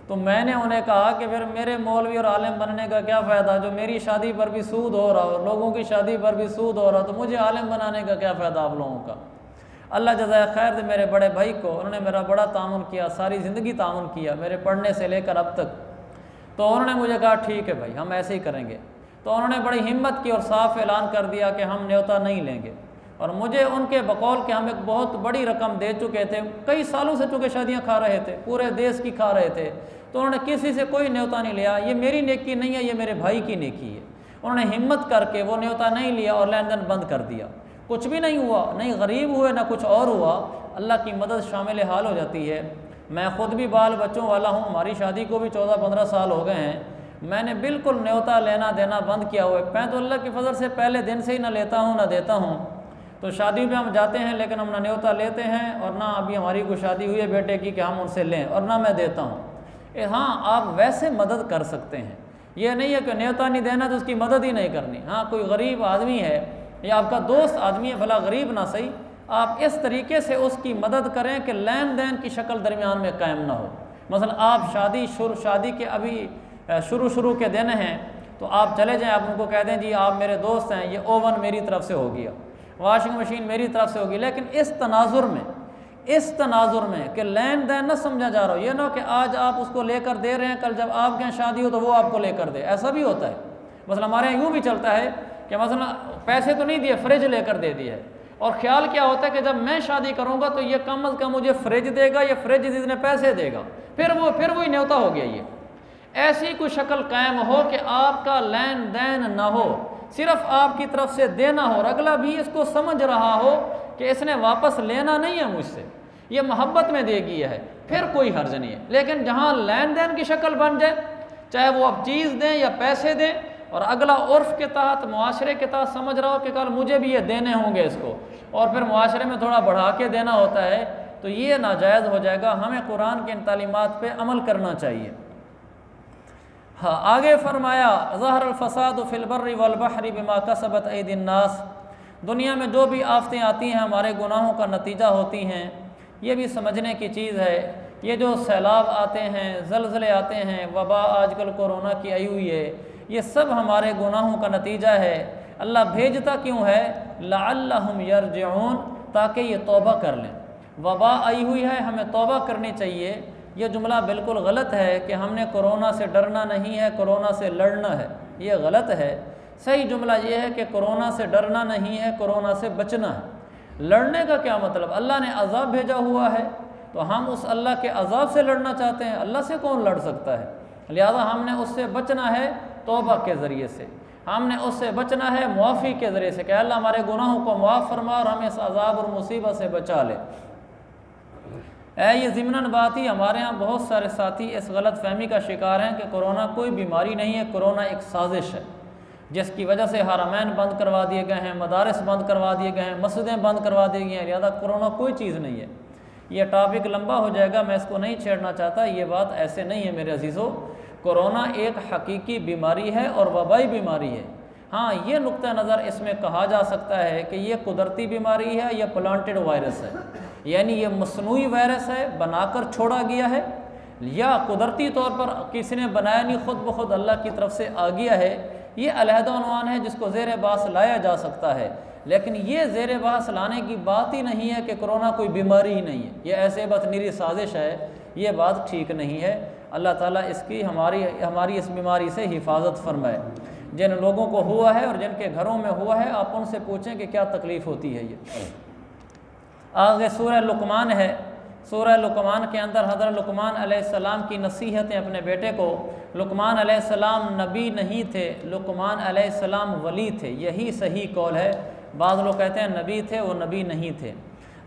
तो मैंने उन्हें कहा कि फिर मेरे मौलवी और आलिम बनने का क्या फ़ायदा, जो मेरी शादी पर भी सूद हो रहा हो, लोगों की शादी पर भी सूद हो रहा, तो मुझे आलिम बनाने का क्या फ़ायदा आप लोगों का। अल्लाह जज़ाए खैर दे मेरे बड़े भाई को, उन्होंने मेरा बड़ा तामुन किया, सारी ज़िंदगी तामुन किया मेरे पढ़ने से लेकर अब तक। तो उन्होंने मुझे कहा ठीक है भाई हम ऐसे ही करेंगे। तो उन्होंने बड़ी हिम्मत की और साफ ऐलान कर दिया कि हम न्योता नहीं लेंगे। और मुझे उनके बकौल के हम एक बहुत बड़ी रकम दे चुके थे, कई सालों से चूँकि शादियाँ खा रहे थे, पूरे देश की खा रहे थे, तो उन्होंने किसी से कोई न्योता नहीं लिया। ये मेरी नेकी नहीं है, ये मेरे भाई की नेकी है। उन्होंने हिम्मत करके वो न्योता नहीं लिया और लेन देन बंद कर दिया। कुछ भी नहीं हुआ, नहीं गरीब हुए ना कुछ और हुआ। अल्लाह की मदद शामिल हाल हो जाती है। मैं ख़ुद भी बाल बच्चों वाला हूँ, हमारी शादी को भी 14-15 साल हो गए हैं। मैंने बिल्कुल न्योता लेना देना बंद किया हुआ है। मैं तो अल्लाह की फजल से पहले दिन से ही ना लेता हूँ ना देता हूँ। तो शादी में हम जाते हैं लेकिन हम ना न्योता लेते हैं और ना अभी हमारी कोई शादी हुई है बेटे की कि हम उनसे लें, और ना मैं देता हूँ। हाँ, आप वैसे मदद कर सकते हैं, ये नहीं है कि न्योता नहीं देना तो उसकी मदद ही नहीं करनी। हाँ, कोई गरीब आदमी है या आपका दोस्त आदमी है, भला गरीब ना सही, आप इस तरीके से उसकी मदद करें कि लेन देन की शक्ल दरमियान में कायम ना हो। मसलन आप शादी के अभी शुरू के दिन हैं, तो आप चले जाएं, आप उनको कह दें जी आप मेरे दोस्त हैं, ये ओवन मेरी तरफ से हो गया, वॉशिंग मशीन मेरी तरफ से होगी। लेकिन इस तनाजुर में कि लेन देन ना समझा जा रहा हो, ये ना कि आज आप उसको लेकर दे रहे हैं, कल जब आपके यहाँ शादी हो तो वो आपको लेकर दे, ऐसा भी होता है। मतलब हमारे यहाँ यूँ भी चलता है कि मतलब पैसे तो नहीं दिए, फ्रिज लेकर दे दिया है, और ख्याल क्या होता है कि जब मैं शादी करूँगा तो ये कम अज़ कम मुझे फ्रिज देगा, या फ्रिज जितने पैसे देगा, फिर वही न्योता हो गया। ये ऐसी कोई शक्ल कायम हो कि आपका लेन देन ना हो, सिर्फ आपकी तरफ से देना हो, और अगला भी इसको समझ रहा हो कि इसने वापस लेना नहीं है मुझसे, ये मोहब्बत में दे दिया है, फिर कोई हर्ज नहीं है। लेकिन जहाँ लेन देन की शक्ल बन जाए, चाहे वो आप चीज़ दें या पैसे दें, और अगला उर्फ के तहत, मुआशरे के तहत समझ रहा हो कि कल मुझे भी ये देने होंगे इसको, और फिर मुआशरे में थोड़ा बढ़ा के देना होता है, तो ये नाजायज़ हो जाएगा। हमें कुरान के इन तालीमात पे अमल करना चाहिए। हाँ, आगे फरमाया ज़हरल फ़साद फ़िल बर्रि वल बहरि बिमा कसबत ऐदिन नास। दुनिया में जो भी आफतें आती हैं हमारे गुनाहों का नतीजा होती हैं, ये भी समझने की चीज़ है। ये जो सैलाब आते हैं, ज़लज़ले आते हैं, वबा आजकल कोरोना की आई हुई है, ये सब हमारे गुनाहों का नतीजा है। अल्लाह भेजता क्यों है? लअल्लहुम यरजिऊन, ताकि ये तौबा कर लें। वबा आई हुई है, हमें तौबा करनी चाहिए। ये जुमला बिल्कुल गलत है कि हमने कोरोना से डरना नहीं है, कोरोना से लड़ना है, ये गलत है। सही जुमला ये है कि कोरोना से डरना नहीं है, कोरोना से बचना है। लड़ने का क्या मतलब? अल्लाह ने अज़ाब भेजा हुआ है, तो हम उस अल्लाह के अज़ाब से लड़ना चाहते हैं। अल्लाह से कौन लड़ सकता है? लिहाजा हमने उससे बचना है तौबा के ज़रिए से, हमने उससे बचना है मुआफ़ी के ज़रिए से कि अल्लाह हमारे गुनाहों को मुआफ़ फरमा और हमें इस अज़ाब और मुसीबत से बचा ले। ये ज़िमनन बात ही, हमारे यहाँ बहुत सारे साथी इस गलत फहमी का शिकार हैं कि कोरोना कोई बीमारी नहीं है, कोरोना एक साजिश है जिसकी वजह से हरमैन बंद करवा दिए गए हैं, मदारिस बंद करवा दिए गए हैं, मस्जिदें बंद करवा दी गई हैं। लिहाजा कोरोना कोई चीज़ नहीं है। ये टॉपिक लंबा हो जाएगा, मैं इसको नहीं छेड़ना चाहता। ये बात ऐसे नहीं है मेरे अजीज़ों। कोरोना एक हकीकी बीमारी है और वबाई बीमारी है। हाँ, ये नुक्ता नज़र इसमें कहा जा सकता है कि ये कुदरती बीमारी है या प्लांटेड वायरस है, यानी ये मसनूई वायरस है, बनाकर छोड़ा गया है, या कुदरती तौर पर किसी ने बनाया नहीं, ख़ुद ब खुद अल्लाह की तरफ से आ गया है। ये अलहदा उन्वान है जिसको ज़ेर बहस लाया जा सकता है, लेकिन ये ज़ेर बहस लाने की बात ही नहीं है कि कोरोना कोई बीमारी ही नहीं है, ये ऐसे बस निरी साजिश है। ये बात ठीक नहीं है। अल्लाह ताला इसकी हमारी इस बीमारी से हिफाजत फरमाए। जिन लोगों को हुआ है और जिनके घरों में हुआ है, आप उनसे पूछें कि क्या तकलीफ़ होती है। ये आगे सूरह लुकमान है। सूरह लुकमान के अंदर हज़रत लुकमान अलैहिस्सलाम की नसीहतें अपने बेटे को। लुकमान अलैहिस्सलाम नबी नहीं थे, लुकमान अलैहिस्सलाम वली थे, यही सही कौल है। बाज़ लोग कहते हैं नबी थे, वो नबी नहीं थे।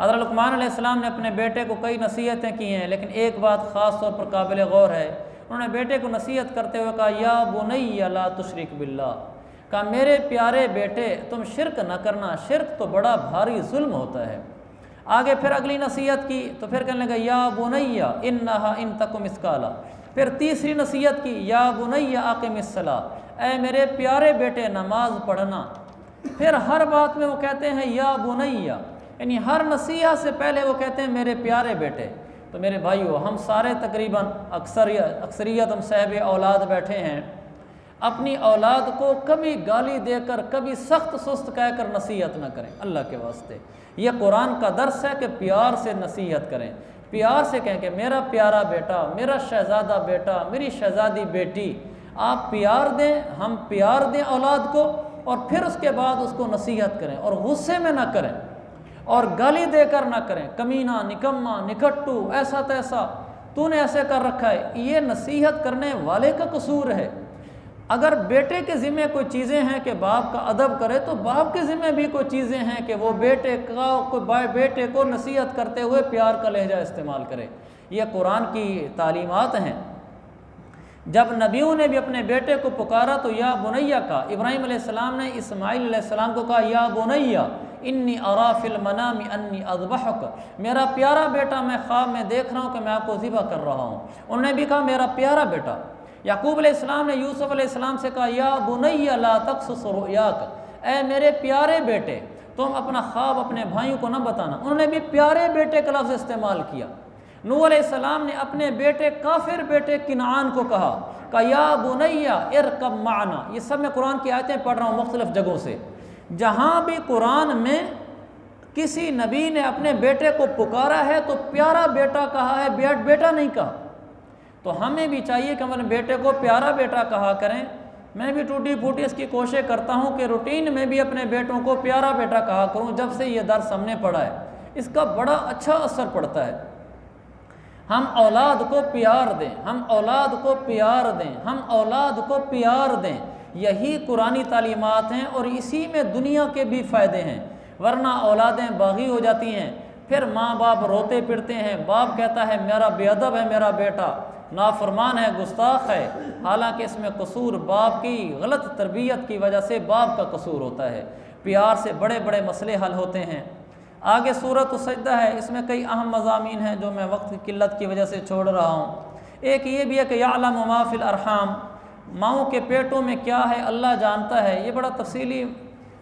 हज़रत लुकमान अलैहिस्सलाम ने अपने बेटे को कई नसीहतें की हैं, लेकिन एक बात ख़ास तौर पर काबिल गौर है। उन्होंने बेटे को नसीहत करते हुए कहा, या बुनैया ला तुशरिक बिल्लाह, कहा मेरे प्यारे बेटे तुम शिरक न करना, शिरक तो बड़ा भारी जुल्म होता है। आगे फिर अगली नसीहत की तो फिर कहने लगा, या बुनैया इन्नहा इन तकुम मिस्काला। फिर तीसरी नसीहत की, या बुनैया आक़िमिस्सला, ऐ मेरे प्यारे बेटे नमाज पढ़ना। फिर हर बात में वो कहते हैं या बुनैया, यानी हर नसीहत से पहले वो कहते हैं मेरे प्यारे बेटे। तो मेरे भाइयों, हम सारे तकरीबन अक्सरियत हम साहिब औलाद बैठे हैं, अपनी औलाद को कभी गाली देकर, कभी सख्त सुस्त कहकर नसीहत न करें अल्लाह के वास्ते। यह कुरान का दर्स है कि प्यार से नसीहत करें, प्यार से कहें कि मेरा प्यारा बेटा, मेरा शहज़ादा बेटा, मेरी शहज़ादी बेटी, आप प्यार दें, हम प्यार दें औलाद को, और फिर उसके बाद उसको नसीहत करें, और गुस्से में ना करें और गाली देकर ना करें, कमीना, निकम्मा, निकट्टू, ऐसा तैसा, तूने ऐसे कर रखा है। ये नसीहत करने वाले का कसूर है। अगर बेटे के ज़िम्मे कोई चीज़ें हैं कि बाप का अदब करे, तो बाप के ज़िम्मे भी कोई चीज़ें हैं कि वो बेटे को नसीहत करते हुए प्यार का लहजा इस्तेमाल करे। ये कुरान की तालीमात हैं। जब नबियों ने भी अपने बेटे को पुकारा तो या बुनैया कहा। इब्राहीम अलैहिस्सलाम ने इस्माईल अलैहिस्सलाम को कहा या बुनैया इन्नी अरा फिल मनामी अन्नी अज़बहुक, मेरा प्यारा बेटा, मैं ख्वाब में देख रहा हूँ कि मैं आपको ज़िबा कर रहा हूँ। उन्होंने भी कहा मेरा प्यारा बेटा। याकूब अलैहिस्सलाम ने यूसुफ अलैहिस्सलाम से कहा या बुनैया ला तक़्सुस रुयाक, ऐ मेरे प्यारे बेटे, तुम अपना ख्वाब अपने भाइयों को न बताना। उन्होंने भी प्यारे बेटे का लफ्ज़ इस्तेमाल किया। नूह अलैहिस्सलाम ने अपने बेटे काफिर बेटे किनान को कहा या बुनैया इरकब माना। ये सब मैं कुरान की आयतें पढ़ रहा हूँ मुख्तलिफ जगहों से। जहाँ भी कुरान में किसी नबी ने अपने बेटे को पुकारा है तो प्यारा बेटा कहा है, बेटा नहीं कहा। तो हमें भी चाहिए कि हम अपने बेटे को प्यारा बेटा कहा करें। मैं भी टूटी फूटी इसकी कोशिश करता हूँ कि रूटीन में भी अपने बेटों को प्यारा बेटा कहा करूँ। जब से ये दर्स हमने पढ़ा है इसका बड़ा अच्छा असर पड़ता है। हम औलाद को प्यार दें, हम औलाद को प्यार दें, हम औलाद को प्यार दें। यही कुरानी तालीमात हैं और इसी में दुनिया के भी फ़ायदे हैं। वरना औलादें बागी हो जाती हैं, फिर माँ बाप रोते पिटते हैं। बाप कहता है मेरा बेअदब है मेरा बेटा, नाफरमान है, गुस्ताख है, हालांकि इसमें कसूर बाप की गलत तरबियत की वजह से बाप का कसूर होता है। प्यार से बड़े बड़े मसले हल होते हैं। आगे सूरत सजदा है, इसमें कई अहम मज़ामीन हैं जो मैं वक्त की किल्लत की वजह से छोड़ रहा हूँ। एक ये भी है कि याअलमु मा फिल अरहाम, माओं के पेटों में क्या है अल्लाह जानता है। ये बड़ा तफसीली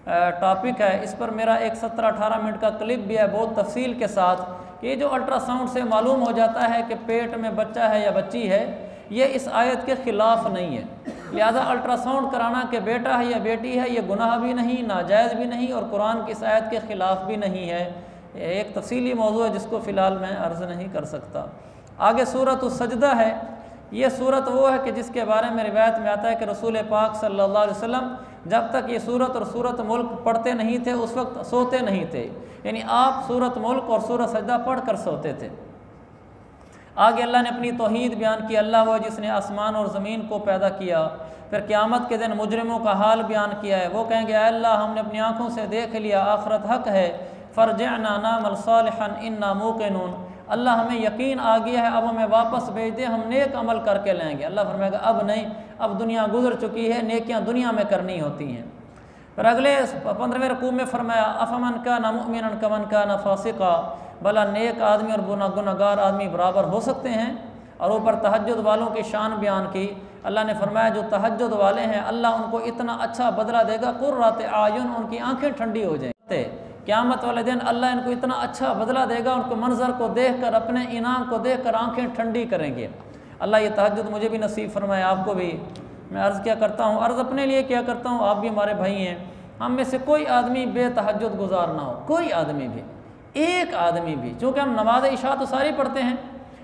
टॉपिक है, इस पर मेरा एक 17-18 मिनट का क्लिप भी है बहुत तफसील के साथ। कि ये जो अल्ट्रासाउंड से मालूम हो जाता है कि पेट में बच्चा है या बच्ची है, ये इस आयत के ख़िलाफ़ नहीं है। लिहाजा अल्ट्रासाउंड कराना कि बेटा है या बेटी है ये गुनाह भी नहीं, नाजायज़ भी नहीं, और कुरान की इस आयत के ख़िलाफ़ भी नहीं है। एक तफसीली मौजू है जिसको फ़िलहाल मैं अर्ज़ नहीं कर सकता। आगे सूरत सजदा है। ये सूरत वो है कि जिसके बारे में रिवायत में आता है कि रसूल पाक सल्लल्लाहु अलैहि वसल्लम जब तक ये सूरत और सूरत मुल्क पढ़ते नहीं थे उस वक्त सोते नहीं थे। यानी आप सूरत मुल्क और सूरत सजदा पढ़ कर सोते थे। आगे अल्लाह ने अपनी तौहीद बयान की, अल्लाह वो जिसने आसमान और ज़मीन को पैदा किया। फिर क़यामत के दिन मुजरिमों का हाल बयान किया है। वो कहेंगे अल्लाह हमने अपनी आँखों से देख लिया, आखरत हक़ है, फ़रजिअना नअमल सालिहन इन्ना मूक़िनून, अल्लाह हमें यकीन आ गया है, अब हमें वापस भेज दे, हम नेक अमल करके लाएंगे। अल्लाह फरमाएगा अब नहीं, अब दुनिया गुजर चुकी है, नेकियां दुनिया में करनी होती हैं। फिर अगले 15वें रकू में फरमाया अफमन कान मुमिनन कमन कान फासिका, भला नेक आदमी और गुनहगार आदमी बराबर हो सकते हैं। और ऊपर तहज्जुद वालों की शान बयान की। अल्लाह ने फरमाया जो तहज्जुद वाले हैं अल्लाह उनको इतना अच्छा बदला देगा, कुर्रत आयुन, उनकी आँखें ठंडी हो जाएंगी। क़यामत वाले दिन अल्लाह इनको इतना अच्छा बदला देगा, उनको मंज़र को देखकर, अपने इनाम को देखकर आंखें ठंडी करेंगे। अल्लाह ये तहज्जुद मुझे भी नसीब फरमाए, आपको भी। मैं अर्ज़ क्या करता हूँ, अर्ज़ अपने लिए क्या करता हूँ, आप भी हमारे भाई हैं। हम में से कोई आदमी बेतहज्जुद गुजार ना हो, कोई आदमी भी, एक आदमी भी। चूँकि हम नमाज इशा तो सारी पढ़ते हैं,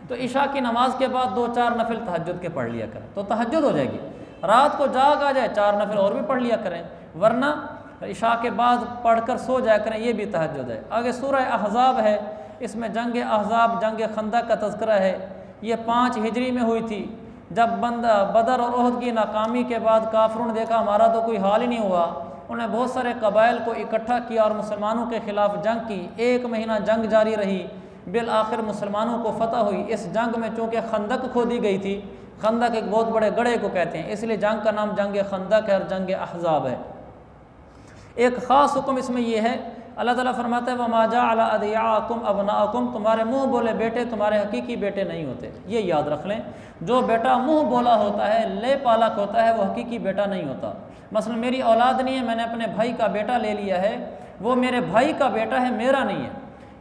तो इशा की नमाज के बाद 2-4 नफिल तहज्जुद के पढ़ लिया करें तो तहज्जुद हो जाएगी। रात को जाग आ जाए 4 नफिल और भी पढ़ लिया करें, वरना इशा के बाद पढ़कर सो जाया करें, ये भी तहज्जुद है। आगे सूरह अहज़ाब है, इसमें जंग अहज़ाब, जंग खंदक का तज़किरा है। ये 5 हिजरी में हुई थी, जब बदर और ओहद की नाकामी के बाद काफिरों ने देखा हमारा तो कोई हाल ही नहीं हुआ। उन्हें बहुत सारे कबाइल को इकट्ठा किया और मुसलमानों के ख़िलाफ़ जंग की। 1 महीना जंग जारी रही, बिल आखिर मुसलमानों को फ़तह हुई। इस जंग में चूँकि खंदक खोदी गई थी, खंदक एक बहुत बड़े गड्ढे को कहते हैं, इसलिए जंग का नाम जंग खंदक है और जंग अहज़ाब है। एक ख़ास हुक्म इसमें यह है, अल्लाह ताला फरमाता है वमा जअल अदियाकुम अबनाकुम, तुम्हारे मुँह बोले बेटे तुम्हारे हकीकी बेटे नहीं होते। ये याद रख लें, जो बेटा मुँह बोला होता है, ले पालक होता है, वो हकीकी बेटा नहीं होता। मसलन मेरी औलाद नहीं है, मैंने अपने भाई का बेटा ले लिया है, वो मेरे भाई का बेटा है, मेरा नहीं है।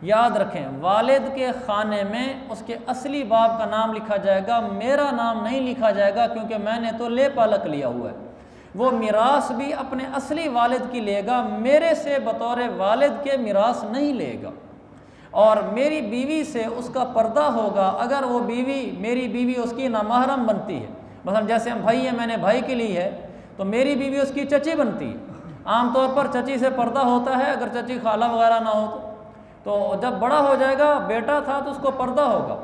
याद रखें, वालिद के खाने में उसके असली बाप का नाम लिखा जाएगा, मेरा नाम नहीं लिखा जाएगा, क्योंकि मैंने तो ले पालक लिया हुआ है। वो मिरास भी अपने असली वालिद की लेगा, मेरे से बतौर वालिद के मिरास नहीं लेगा। और मेरी बीवी से उसका पर्दा होगा अगर वो बीवी, मेरी बीवी उसकी नामहरम बनती है। मसलन जैसे हम भाई हैं, मैंने भाई के लिए है तो मेरी बीवी उसकी चची बनती है। आमतौर पर चची से पर्दा होता है, अगर चची खाला वगैरह ना हो तो जब बड़ा हो जाएगा, बेटा था तो उसको पर्दा होगा।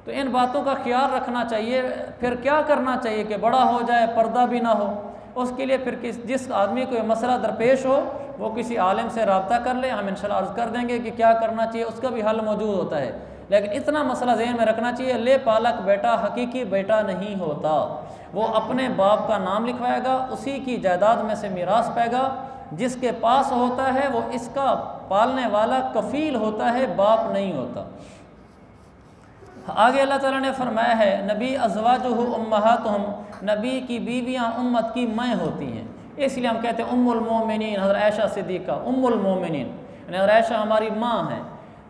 तो इन बातों का ख्याल रखना चाहिए। फिर क्या करना चाहिए कि बड़ा हो जाए पर्दा भी ना हो, उसके लिए फिर जिस आदमी को ये मसला दरपेश हो वो किसी आलिम से रब्ता कर ले। हम इंशाल्लाह अर्ज़ कर देंगे कि क्या करना चाहिए, उसका भी हल मौजूद होता है। लेकिन इतना मसला ज़हन में रखना चाहिए, ले पालक बेटा हकीकी बेटा नहीं होता। वो अपने बाप का नाम लिखवाएगा, उसी की जायदाद में से मीरास पाएगा। जिसके पास होता है वो इसका पालने वाला कफ़ील होता है, बाप नहीं होता। आगे अल्लाह ताला ने फरमाया है, नबी अज़वाजुहु उम्महातुहुम, नबी की बीवियाँ उम्मत की माँ होती हैं। इसलिए हम कहते हैं उम्मुल मोमिनीन हज़रत आयशा सिद्दीक़ा, उम्मुल मोमिनीन यानी हज़रत आयशा हमारी माँ हैं।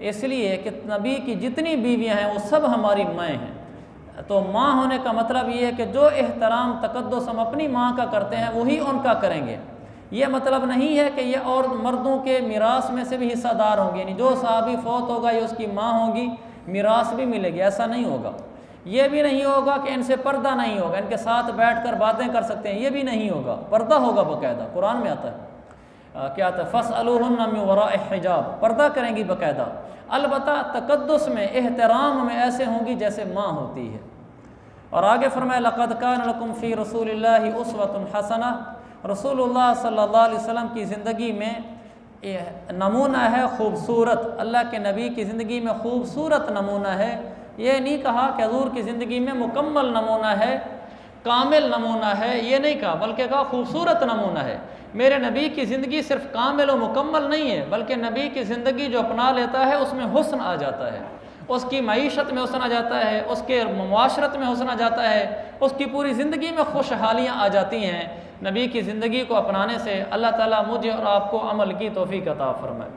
इसलिए कि नबी की जितनी बीवियाँ हैं वो सब हमारी माँ हैं। तो माँ होने का मतलब ये है कि जो एहतराम तकद्दुस हम अपनी माँ का करते हैं वही उनका करेंगे। ये मतलब नहीं है कि ये और मर्दों के मीरास में से भी हिस्सादार होंगे, यानी जो सहाबी फौत होगा ये उसकी माँ होगी, मीरास भी मिलेगी, ऐसा नहीं होगा। ये भी नहीं होगा कि इनसे पर्दा नहीं होगा, इनके साथ बैठकर बातें कर सकते हैं, ये भी नहीं होगा। पर्दा होगा बाकायदा, कुरान में आता है क्या आता है, फ़स्अलूहुन्ना मिन वराइ हिजाब, पर्दा करेंगी बाकायदा। अलबत्ता तकद्दुस में एहतराम में ऐसे होंगी जैसे माँ होती है। और आगे फरमाया लक़द कान लकुम फ़ी रसूलिल्लाहि उस्वतुन हसना, रसूलुल्लाह सल्लल्लाहु अलैहि वसल्लम की ज़िंदगी में नमूना है खूबसूरत। अल्लाह के नबी की ज़िंदगी में खूबसूरत नमूना है। ये नहीं कहा कि हज़ूर की ज़िंदगी में मुकम्मल नमूना है, कामिल नमूना है, ये नहीं कहा, बल्कि कहा खूबसूरत नमूना है। मेरे नबी की ज़िंदगी सिर्फ कामिल और मुकम्मल नहीं है, बल्कि नबी की ज़िंदगी जो अपना लेता है उसमें हुस्न आ जाता है, उसकी मईशत में हुस्न आ जाता है, उसके मुआशरत में हुस्न आ जाता है, उसकी पूरी ज़िंदगी में खुशहालियाँ आ जाती हैं। नबी की ज़िंदगी को अपनाने से अल्लाह ताला मुझे और आपको अमल की तौफीक अता फरमाए।